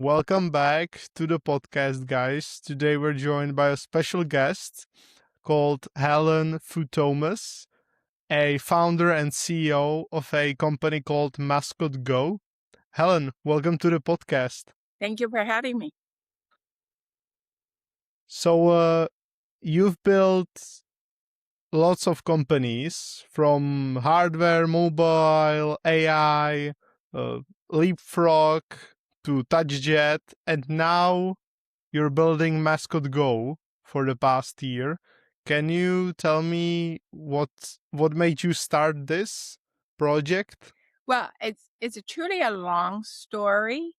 Welcome back to the podcast, guys. Today we're joined by a special guest called Helen Fu Thomas, a founder and CEO of a company called MascotGO. Helen, welcome to the podcast. Thank you for having me. So, you've built lots of companies from hardware, mobile, AI, LeapFrog to touchjet, and now you're building MascotGO for the past year. Can you tell me what made you start this project? Well, it's truly a long story.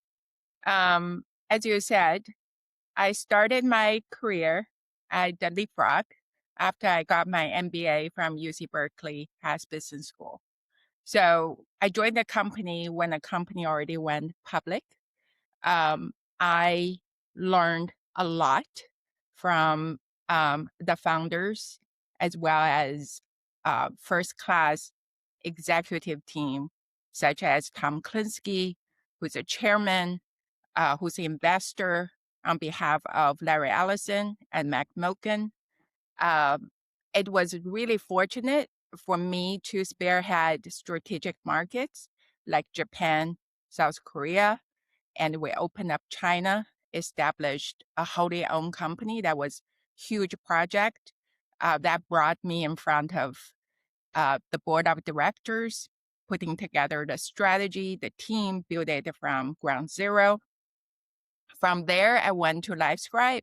As you said, I started my career at the LeapFrog after I got my MBA from UC Berkeley Haas Business School. So I joined the company when the company already went public. I learned a lot from the founders as well as first-class executive team, such as Tom Klinsky, who's a chairman, who's an investor on behalf of Larry Ellison and Mac Milken. It was really fortunate for me to spearhead strategic markets like Japan, South Korea, and we opened up China, established a wholly owned company that was huge project that brought me in front of the board of directors, putting together the strategy, the team, build it from ground zero. From there, I went to Livescribe.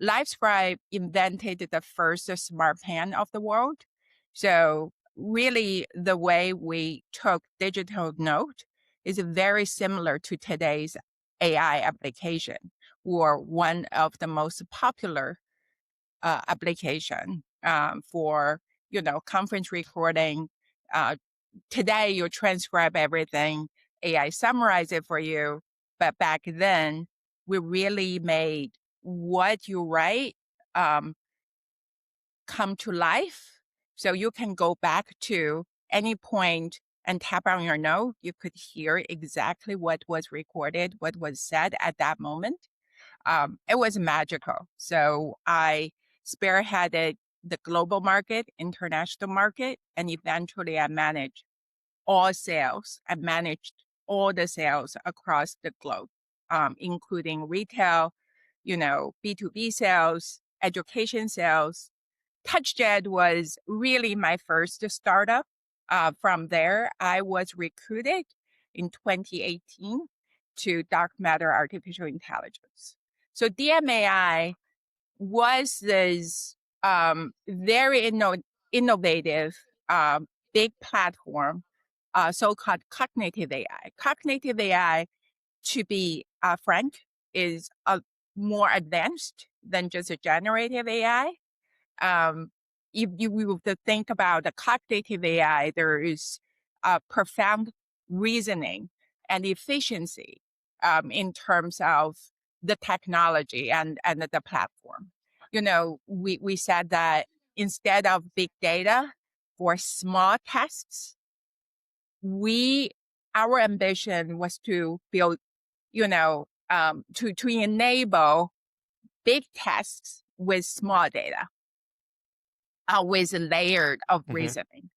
Livescribe invented the first smart pen of the world. So really the way we took digital note is very similar to today's AI application, or one of the most popular application for, conference recording. Today you transcribe everything, AI summarize it for you. But back then, we really made what you write come to life. So you can go back to any point and tap on your note. You could hear exactly what was recorded, what was said at that moment. It was magical. So I spearheaded the global market, international market, and eventually I managed all sales. I managed all the sales across the globe, including retail, B2B sales, education sales. touchjet was really my first startup. From there, I was recruited in 2018 to dark matter artificial intelligence. So DMAI was this very innovative big platform, so-called cognitive AI. Cognitive AI, to be frank, is more advanced than just a generative AI. If you were to think about the cognitive AI, there is profound reasoning and efficiency in terms of the technology and the platform. We said that instead of big data for small tasks, our ambition was to build, to enable big tasks with small data, with a layer of reasoning.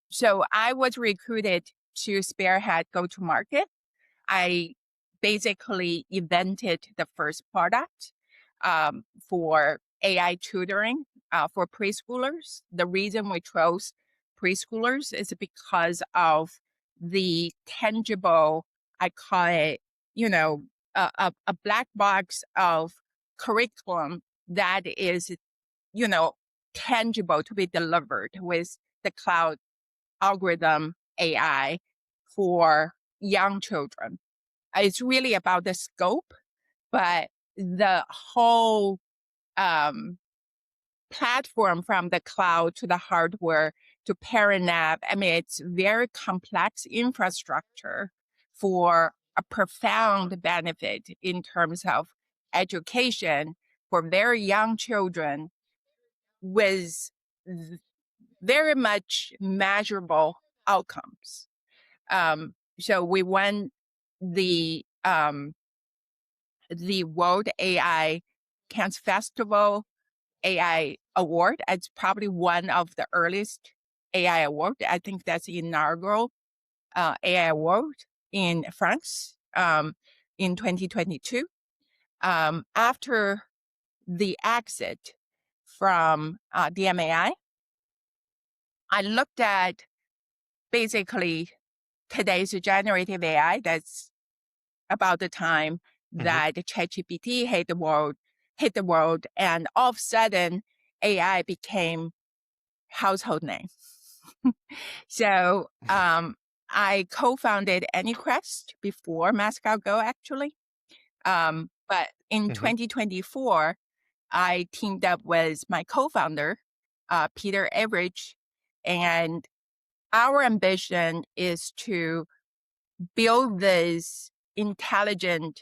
So I was recruited to spearhead go-to-market. I basically invented the first product for AI tutoring for preschoolers. The reason we chose preschoolers is because of the tangible, I call it, a black box of curriculum that is, tangible to be delivered with the cloud algorithm AI for young children. It's really about the scope, but the whole platform from the cloud to the hardware to ParaNav, it's very complex infrastructure for a profound benefit in terms of education for very young children with very much measurable outcomes. So we won the the World AI Cannes Festival AI Award. It's probably one of the earliest AI award. I think that's the inaugural AI award in France in 2022. After the exit from DMAI, I looked at basically today's generative AI. That's about the time that ChatGPT hit the world, and all of a sudden AI became household name. So I co-founded AnyQuest before MascotGO, actually. But in 2024, I teamed up with my co-founder, Peter Average, and our ambition is to build this intelligent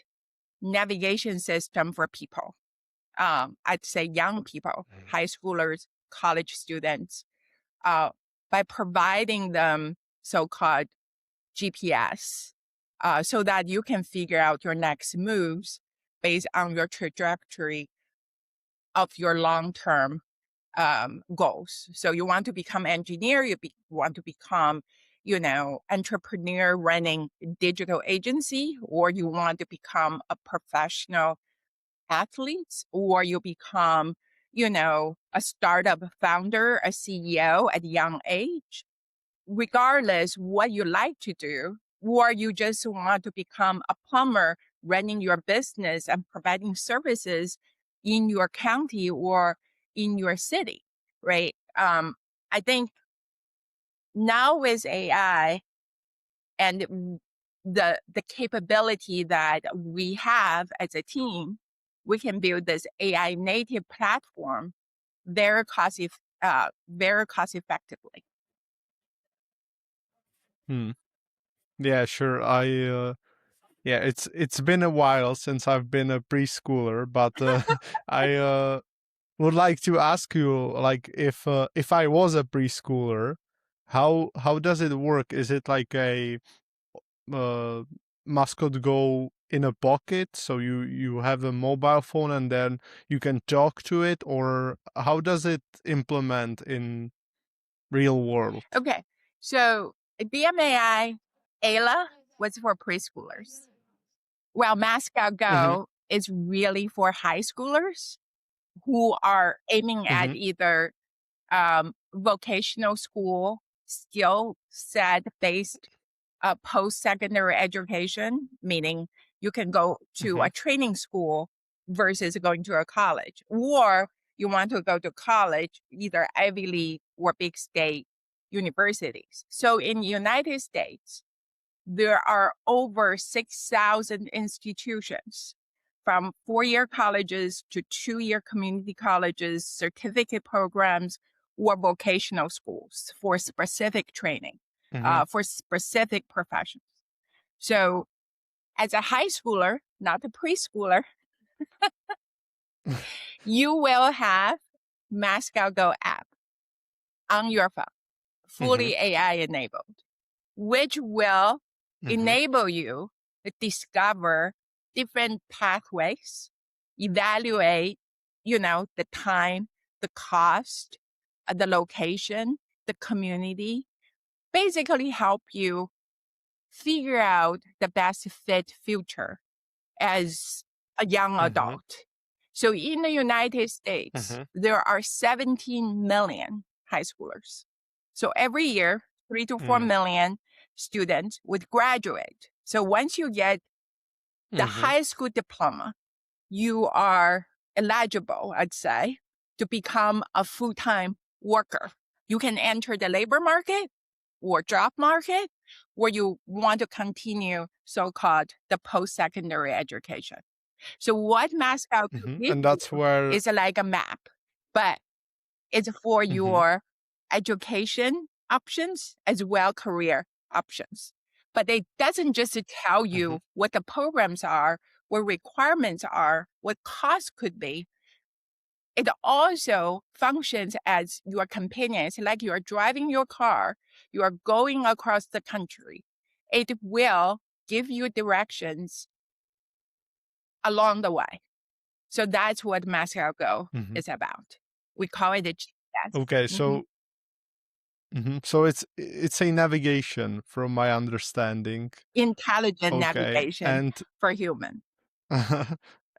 navigation system for people. I'd say young people, high schoolers, college students, by providing them so-called GPS, so that you can figure out your next moves based on your trajectory of your long-term goals. So you want to become engineer, want to become, entrepreneur running digital agency, or you want to become a professional athlete, or you become, a startup founder, a CEO at a young age. Regardless what you like to do, or you just want to become a plumber running your business and providing services in your county or in your city, right? I think now with AI and the capability that we have as a team, we can build this AI native platform very cost effectively. Yeah, sure. Yeah, it's been a while since I've been a preschooler, but I would like to ask you, like, if I was a preschooler, how does it work? Is it like a uh, mascot go in a pocket, so you have a mobile phone and then you can talk to it, or how does it implement in real world? Okay, so DMAI ALA was for preschoolers. Well, MascotGo is really for high schoolers who are aiming at either vocational school, skill set based post-secondary education, meaning you can go to a training school versus going to a college, or you want to go to college, either Ivy League or big state universities. So in the United States, there are over 6,000 institutions, from 4-year colleges to 2-year community colleges, certificate programs, or vocational schools for specific training, for specific professions. So as a high schooler, not a preschooler, you will have MascotGo app on your phone, fully AI enabled, which will enable you to discover different pathways, evaluate, the time, the cost, the location, the community, basically help you figure out the best fit future as a young adult. So in the United States, there are 17 million high schoolers. So every year, 3 to 4 million students would graduate. So once you get the high school diploma, you are eligible, I'd say, to become a full-time worker. You can enter the labor market or job market, or you want to continue so-called the post-secondary education. So what Mascot and that's where is like a map, but it's for your education options as well career options. But it doesn't just tell you what the programs are, what requirements are, what costs could be. It also functions as your companion. It's like you're driving your car, you are going across the country. It will give you directions along the way. So that's what MascotGO Mhm. is about. We call it a GPS. Okay, so so it's a navigation from my understanding. Intelligent Okay, navigation and for human.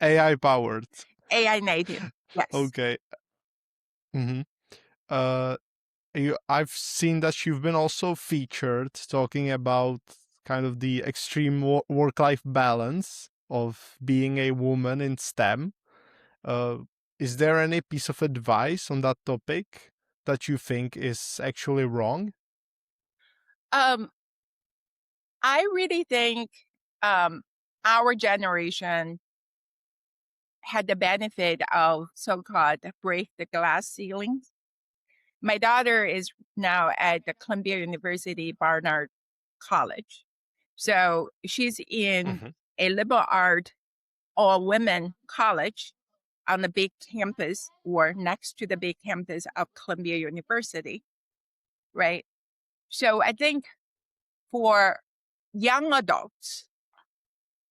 AI powered. AI native. Yes. Okay. hmm Uh, I've seen that you've been also featured talking about kind of the extreme work-life balance of being a woman in STEM. Uh, is there any piece of advice on that topic that you think is actually wrong? Um, I really think our generation had the benefit of so-called break the glass ceilings. My daughter is now at the Columbia University Barnard College. So she's in Mhm. a liberal art all women college on the big campus or next to the big campus of Columbia University, right? So I think for young adults,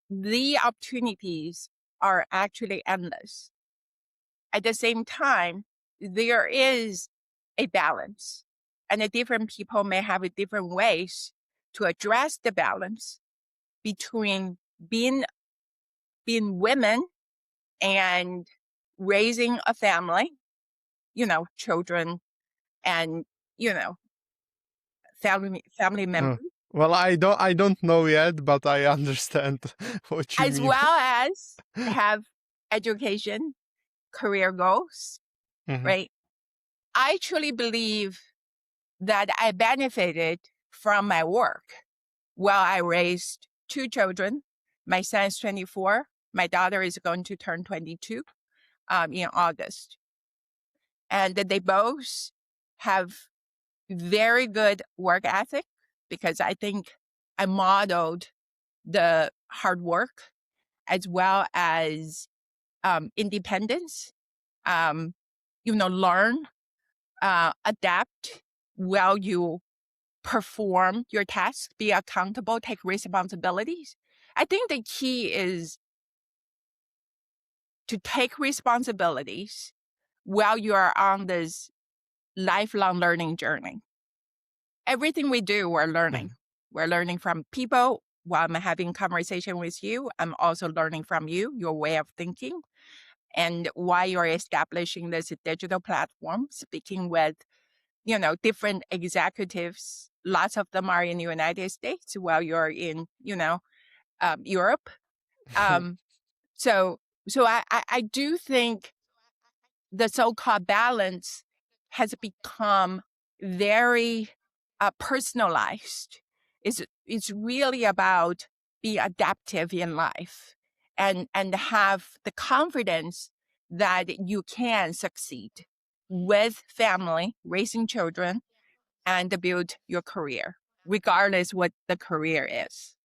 the opportunities are actually endless. At the same time, there is a balance, and the different people may have different ways to address the balance between being women and raising a family, children and, family Uh, members, well, I don't know yet, but I understand what you as mean. well as have education, career goals, Mhm. right? I truly believe that I benefited from my work while I raised two children. My son is 24. My daughter is going to turn 22 in August. And they both have very good work ethic because I think I modeled the hard work as well as independence, learn, adapt while you perform your tasks, be accountable, take responsibilities. I think the key is to take responsibilities while you are on this lifelong learning journey. Everything we do, we're learning. Mhm. We're learning from people. While I'm having conversation with you, I'm also learning from you, your way of thinking. And while you're establishing this digital platform, speaking with, different executives, lots of them are in the United States while you're in, Europe. Um, so, I do think the so-called balance has become very personalized. It's really about be adaptive in life and have the confidence that you can succeed with family, raising children, and build your career, regardless what the career is.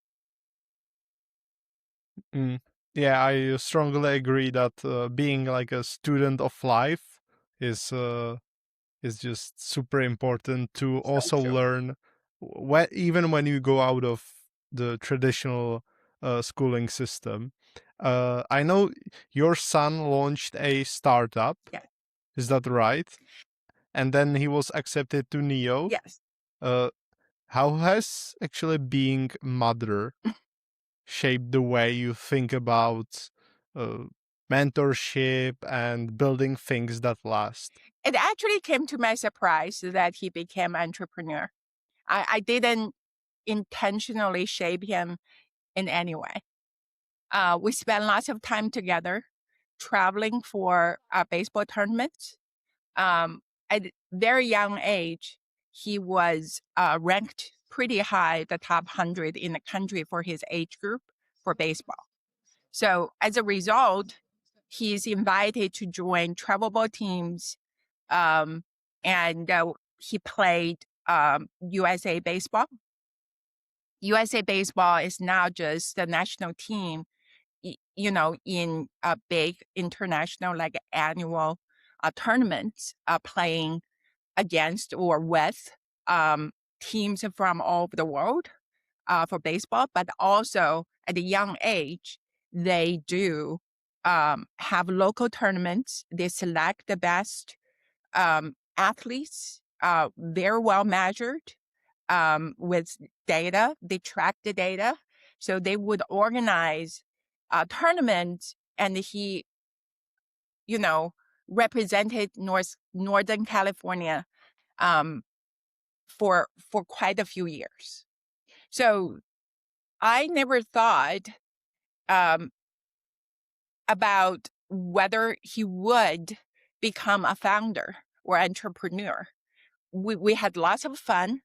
Mm. Yeah, I strongly agree that being like a student of life is uh, is just super important to So also true. learn even when you go out of the traditional schooling system. I know your son launched a startup. Yeah. Is that right? And then he was accepted to Neo. Yes. Uh, how has actually being mother shaped the way you think about uh, mentorship and building things that last? It actually came to my surprise that he became entrepreneur. I didn't intentionally shape him in any way. We spent lots of time together traveling for baseball tournaments. At a very young age, he was ranked pretty high, the top 100 in the country for his age group for baseball. So as a result, he's invited to join travel ball teams, and he played USA Baseball. USA Baseball is now just the national team, in a big international, like annual tournaments, playing against or with teams from all over the world for baseball, but also at a young age, they do have local tournaments. They select the best athletes, very well measured with data. They track the data. So they would organize a tournament, and he, represented Northern California for quite a few years. So I never thought about whether he would become a founder or entrepreneur. We had lots of fun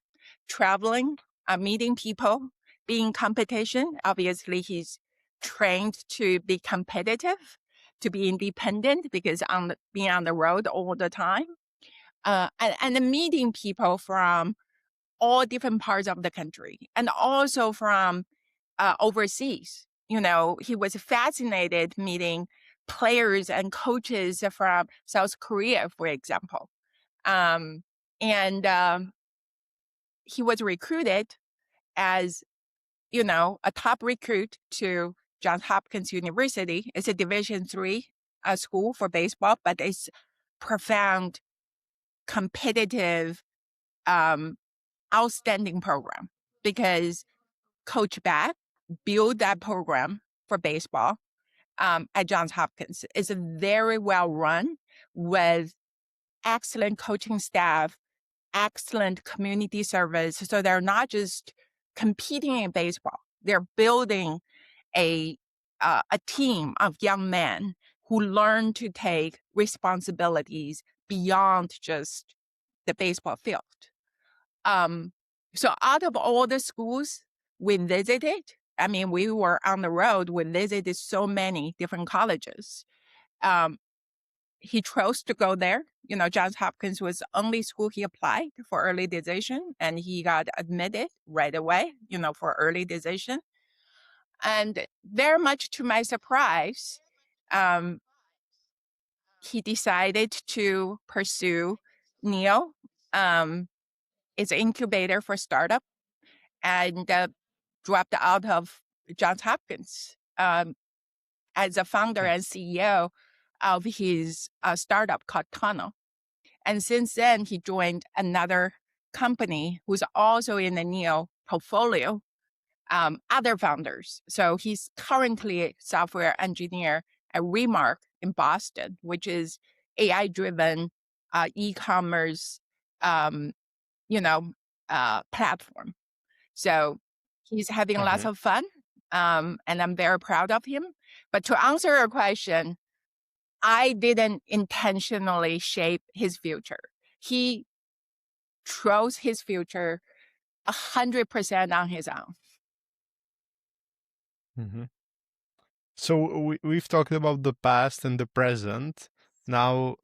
traveling, meeting people, being in competition. Obviously, he's trained to be competitive, to be independent, because being on the road all the time, and meeting people from all different parts of the country, and also from overseas. He was fascinated meeting players and coaches from South Korea, for example. He was recruited as, a top recruit to Johns Hopkins University. It's a Division III school for baseball, but it's profound, competitive, outstanding program, because Coach Bat built that program for baseball at Johns Hopkins. It's very well run with excellent coaching staff, excellent community service. So they're not just competing in baseball; they're building a team of young men who learn to take responsibilities beyond just the baseball field. So out of all the schools we visited, we were on the road. We visited so many different colleges. He chose to go there. Johns Hopkins was the only school he applied for early decision, and he got admitted right away, for early decision. And very much to my surprise, he decided to pursue NEO. It's an incubator for startup, and dropped out of Johns Hopkins as a founder and CEO of his startup called Kano. And since then, he joined another company who's also in the NEO portfolio, other founders. So he's currently a software engineer at Remark in Boston, which is AI-driven e-commerce, platform. So he's having lots of fun, and I'm very proud of him. But to answer your question, I didn't intentionally shape his future. He chose his future 100% on his own. Mm-hmm. So we've talked about the past and the present. Now,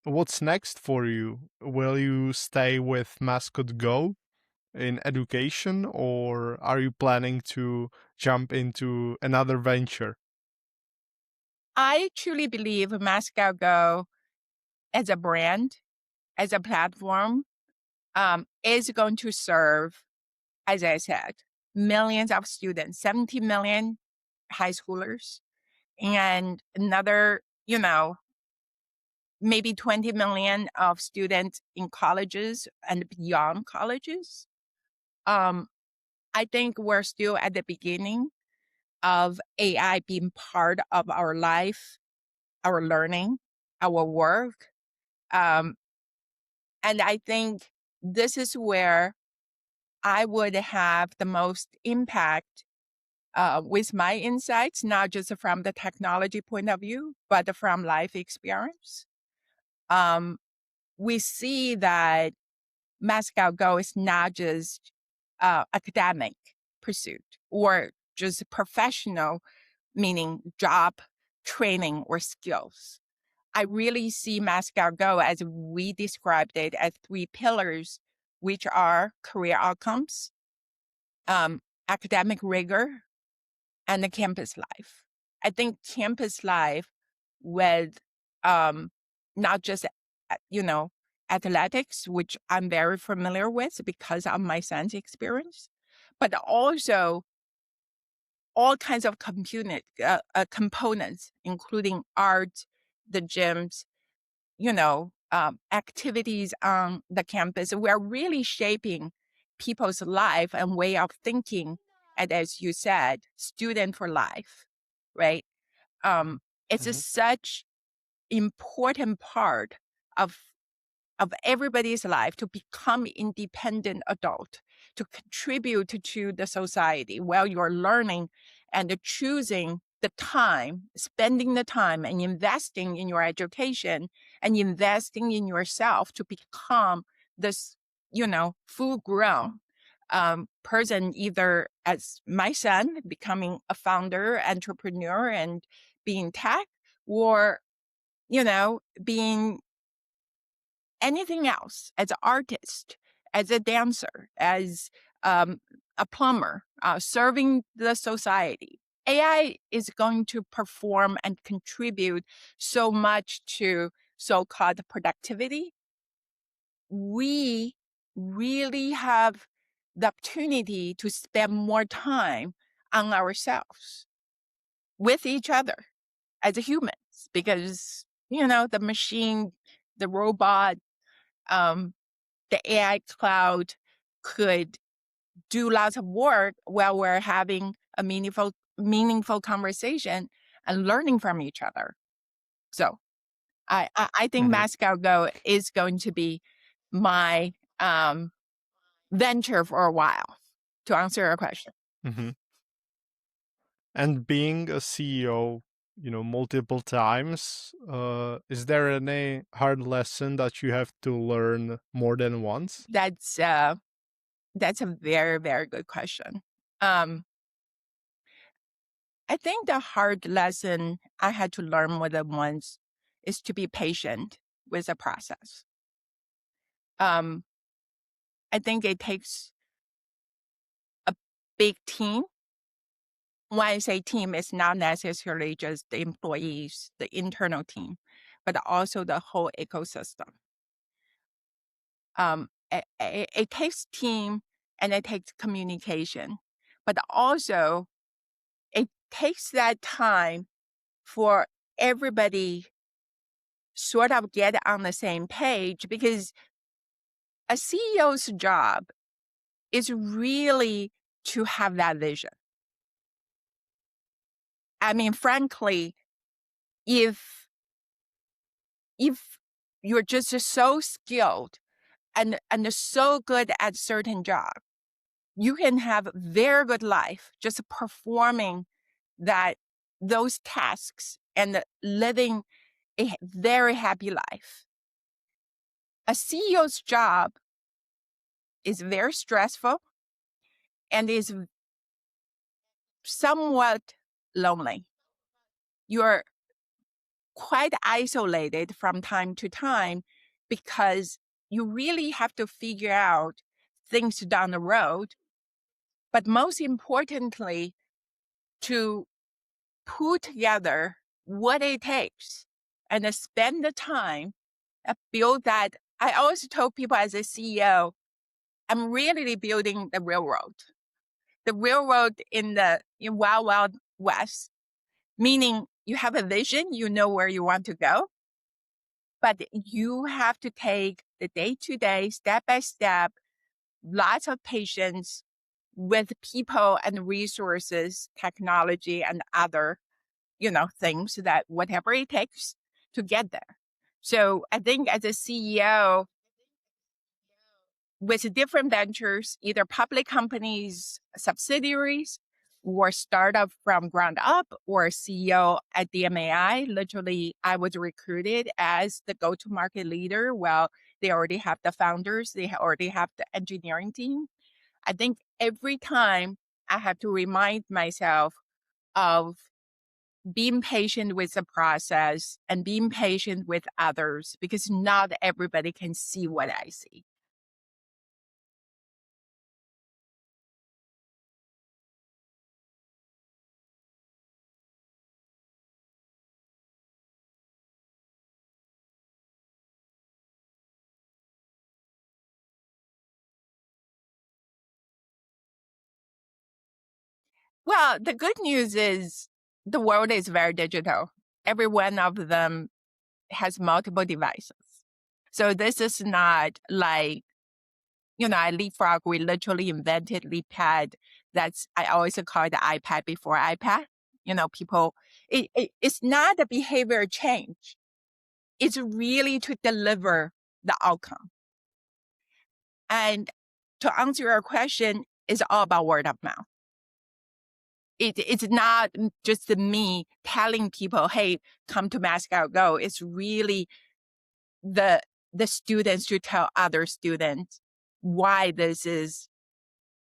what's next for you? Will you stay with MascotGO in education, or are you planning to jump into another venture? I truly believe MascotGO as a brand, as a platform, is going to serve, as I said, millions of students, 70 million high schoolers, and another, maybe 20 million of students in colleges and beyond colleges. I think we're still at the beginning of AI being part of our life, our learning, our work. And I think this is where I would have the most impact with my insights, not just from the technology point of view, but from life experience. We see that MascotGO is not just academic pursuit or just professional, meaning job training or skills. I really see MascotGO as we described it as 3 pillars, which are career outcomes, academic rigor, and the campus life. I think campus life with not just, athletics, which I'm very familiar with because of my son's experience, but also all kinds of components, including art, the gyms, activities on the campus. We're really shaping people's life and way of thinking. And as you said, student for life, right? It's Mhm. such important part of everybody's life to become independent adult, to contribute to the society while you're learning and choosing the time, spending the time and investing in your education and investing in yourself to become this, full grown person, either as my son, becoming a founder, entrepreneur, and being tech, or, being anything else, as an artist, as a dancer, as a plumber, serving the society. AI is going to perform and contribute so much to so-called productivity. We really have the opportunity to spend more time on ourselves with each other as humans, because, the machine, the robot, the AI cloud could do lots of work while we're having a meaningful conversation and learning from each other. So I think Mhm. MascotGO is going to be my venture for a while, to answer your question. Mhm. And being a CEO, multiple times, is there any hard lesson that you have to learn more than once? That's a very, very good question. I think the hard lesson I had to learn more than once is to be patient with the process. I think it takes a big team. When I say team, it's not necessarily just the employees, the internal team, but also the whole ecosystem. It takes team and it takes communication, but also it takes that time for everybody sort of get on the same page, because a CEO's job is really to have that vision. I mean, frankly, if you're just so skilled and so good at certain job, you can have very good life just performing those tasks and living a very happy life. A CEO's job is very stressful and is somewhat lonely. You're quite isolated from time to time because you really have to figure out things down the road. But most importantly, to put together what it takes and spend the time and build that. I always told people as a CEO, I'm really building the railroad. The railroad in Wild Wild West, meaning you have a vision, you know where you want to go, but you have to take the day-to-day, step-by-step, lots of patience with people and resources, technology, and other, things that whatever it takes to get there. So I think as a CEO, with different ventures, either public companies, subsidiaries, or startup from ground up, or CEO at DMAI. Literally, I was recruited as the go-to-market leader. Well, they already have the founders, they already have the engineering team. I think every time I have to remind myself of being patient with the process and being patient with others, because not everybody can see what I see. Well, the good news is the world is very digital. Every one of them has multiple devices. So this is not like, at LeapFrog, we literally invented LeapPad. I always call it the iPad before iPad. People, it's not a behavior change. It's really to deliver the outcome. And to answer your question, it's all about word of mouth. It's not just me telling people, hey, come to MascotGO. It's really the students to tell other students why this is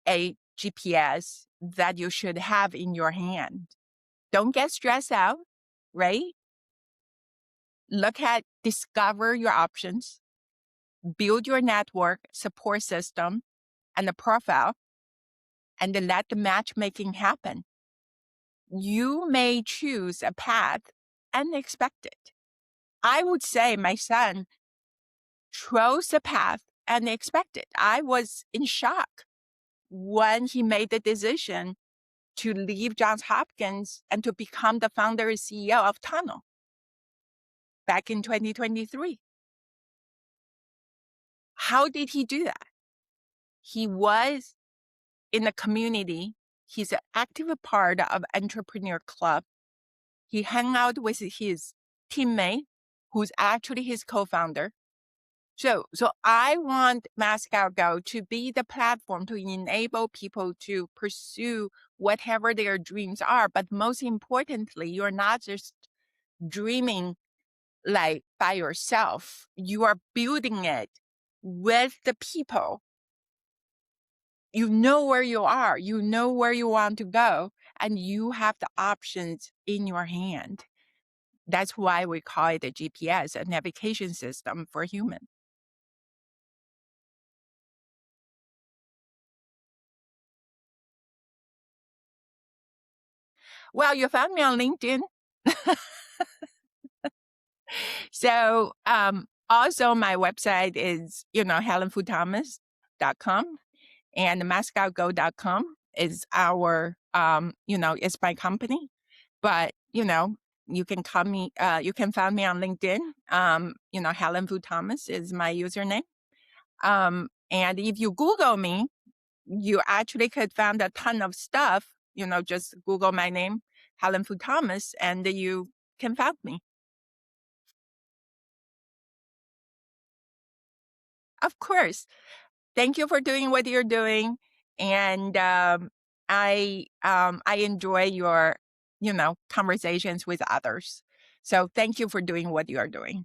a GPS that you should have in your hand. Don't get stressed out, right? Discover your options, build your network, support system, and the profile, and then let the matchmaking happen. You may choose a path unexpected. I would say my son chose a path unexpected. I was in shock when he made the decision to leave Johns Hopkins and to become the founder and CEO of Kano back in 2023. How did he do that? He was in the community. He's an active part of entrepreneur club. He hung out with his teammate, who's actually his co-founder. So I want MascotGO to be the platform to enable people to pursue whatever their dreams are. But most importantly, you're not just dreaming like by yourself. You are building it with the people. You know where you are, you know where you want to go, and you have the options in your hand. That's why we call it a GPS, a navigation system for humans. Well, you found me on LinkedIn. So also my website is, helenfuthomas.com, and mascotgo.com is our, it's my company. But, you can call me, you can find me on LinkedIn. Helen Fu Thomas is my username. And if you Google me, you actually could find a ton of stuff. Just Google my name, Helen Fu Thomas, and you can find me. Of course. Thank you for doing what you're doing. And I enjoy your, conversations with others. So thank you for doing what you are doing.